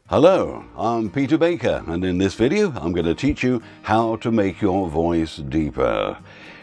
Hello, I'm Peter Baker, and in this video I'm going to teach you how to make your voice deeper.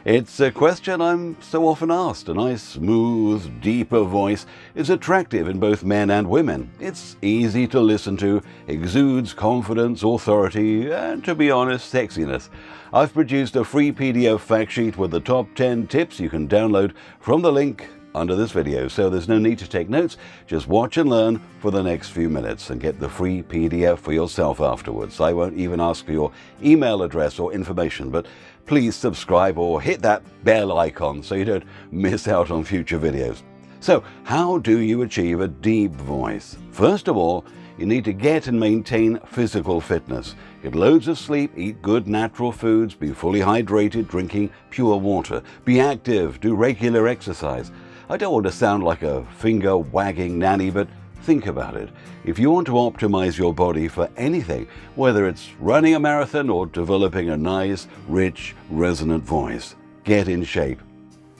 It's a question I'm so often asked. A nice, smooth, deeper voice is attractive in both men and women. It's easy to listen to, exudes confidence, authority, and to be honest, sexiness. I've produced a free PDF fact sheet with the top 10 tips you can download from the link under this video, so there's no need to take notes. Just watch and learn for the next few minutes and get the free PDF for yourself afterwards. I won't even ask for your email address or information, but please subscribe or hit that bell icon so you don't miss out on future videos. So, how do you achieve a deep voice? First of all, you need to get and maintain physical fitness. Get loads of sleep, eat good natural foods, be fully hydrated, drinking pure water. Be active, do regular exercise. I don't want to sound like a finger-wagging nanny, but think about it. If you want to optimize your body for anything, whether it's running a marathon or developing a nice, rich, resonant voice, get in shape.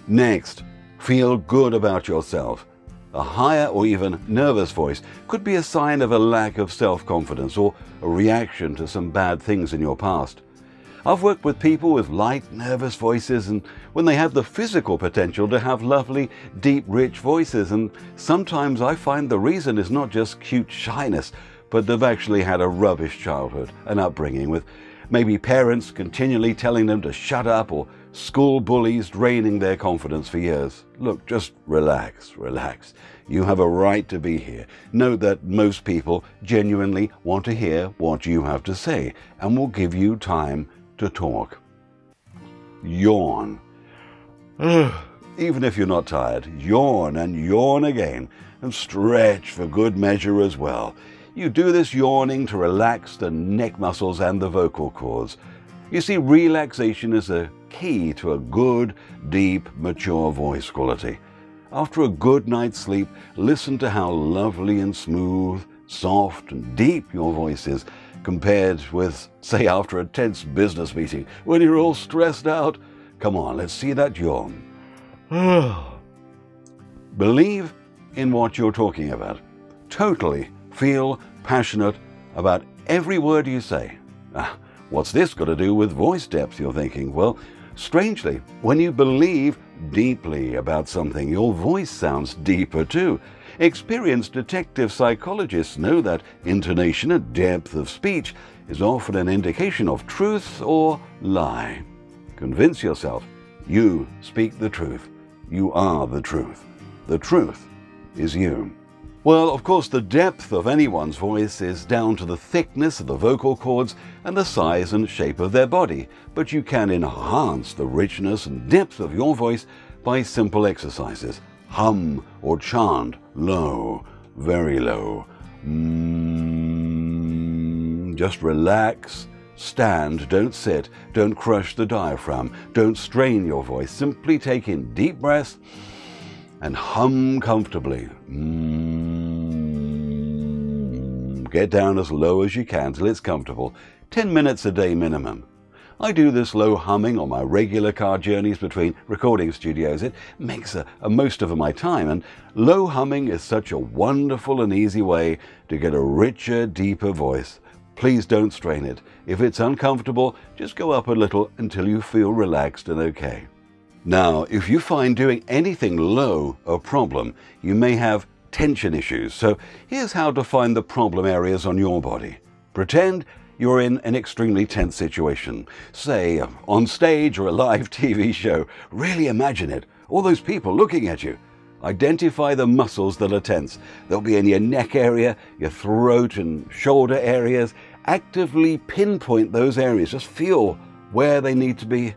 Next, feel good about yourself. A higher or even nervous voice could be a sign of a lack of self-confidence or a reaction to some bad things in your past. I've worked with people with light, nervous voices, and when they have the physical potential to have lovely, deep, rich voices, and sometimes I find the reason is not just cute shyness, but they've actually had a rubbish childhood, an upbringing with maybe parents continually telling them to shut up or school bullies draining their confidence for years. Look, just relax, relax. You have a right to be here. Know that most people genuinely want to hear what you have to say and will give you time to talk. Yawn. Even if you're not tired, yawn and yawn again, and stretch for good measure as well. You do this yawning to relax the neck muscles and the vocal cords. You see, relaxation is a key to a good, deep, mature voice quality. After a good night's sleep, listen to how lovely and smooth, soft and deep your voice is, compared with, say, after a tense business meeting, when you're all stressed out. Come on, let's see that yawn. Believe in what you're talking about. Totally feel passionate about every word you say. What's this got to do with voice depth, you're thinking? Well, strangely, when you believe deeply about something, your voice sounds deeper too. Experienced detective psychologists know that intonation and depth of speech is often an indication of truth or lie. Convince yourself you speak the truth. You are the truth. The truth is you. Well, of course, the depth of anyone's voice is down to the thickness of the vocal cords and the size and shape of their body, but you can enhance the richness and depth of your voice by simple exercises. Hum or chant low, very low. Just relax, stand, don't sit, don't crush the diaphragm, don't strain your voice. Simply take in deep breaths and hum comfortably. Get down as low as you can till it's comfortable. 10 minutes a day minimum. I do this low humming on my regular car journeys between recording studios. It makes a most of my time, and low humming is such a wonderful and easy way to get a richer, deeper voice. Please don't strain it. If it's uncomfortable, just go up a little until you feel relaxed and okay. Now, if you find doing anything low a problem, you may have tension issues. So here's how to find the problem areas on your body. Pretend you're in an extremely tense situation, say on stage or a live TV show. Really imagine it, all those people looking at you. Identify the muscles that are tense. They'll be in your neck area, your throat and shoulder areas. Actively pinpoint those areas. Just feel where they need to be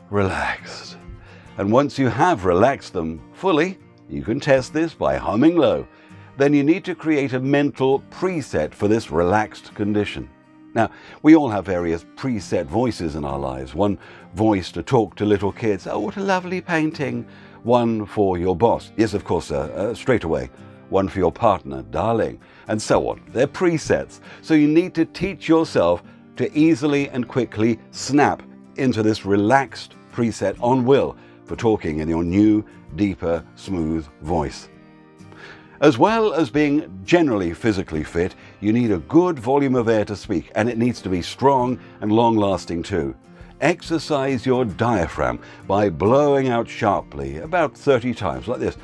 relaxed. And once you have relaxed them fully, you can test this by humming low. Then you need to create a mental preset for this relaxed condition. Now, we all have various preset voices in our lives. One voice to talk to little kids. Oh, what a lovely painting. One for your boss. Yes, of course, straight away. One for your partner, darling, and so on. They're presets. So you need to teach yourself to easily and quickly snap into this relaxed preset on will for talking in your new, deeper, smooth voice. As well as being generally physically fit, you need a good volume of air to speak, and it needs to be strong and long-lasting too. Exercise your diaphragm by blowing out sharply, about 30 times, like this.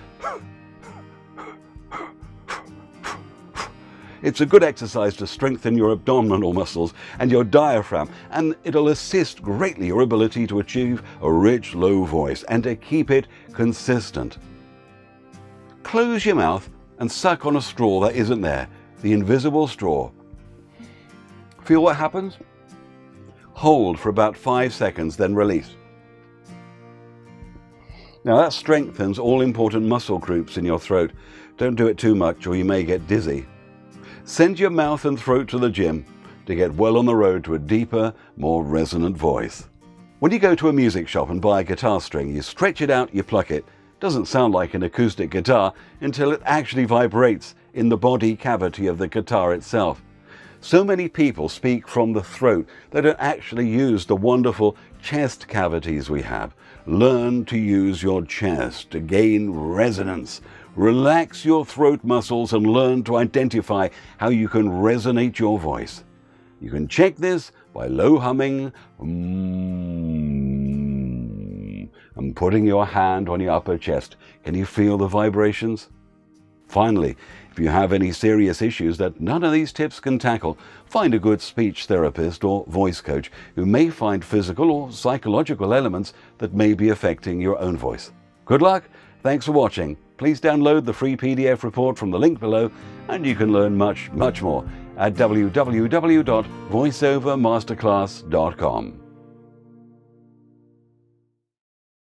It's a good exercise to strengthen your abdominal muscles and your diaphragm, and it'll assist greatly your ability to achieve a rich, low voice and to keep it consistent. Close your mouth and suck on a straw that isn't there, the invisible straw. Feel what happens? Hold for about 5 seconds, then release. Now that strengthens all important muscle groups in your throat. Don't do it too much or you may get dizzy. Send your mouth and throat to the gym to get well on the road to a deeper, more resonant voice. When you go to a music shop and buy a guitar string, you stretch it out, you pluck it. Doesn't sound like an acoustic guitar until it actually vibrates in the body cavity of the guitar itself. So many people speak from the throat, they don't actually use the wonderful chest cavities we have. Learn to use your chest to gain resonance. Relax your throat muscles and learn to identify how you can resonate your voice. You can check this by low humming and putting your hand on your upper chest. Can you feel the vibrations? Finally, if you have any serious issues that none of these tips can tackle, find a good speech therapist or voice coach who may find physical or psychological elements that may be affecting your own voice. Good luck. Thanks for watching. Please download the free PDF report from the link below, and you can learn much more at www.voiceovermasterclass.com.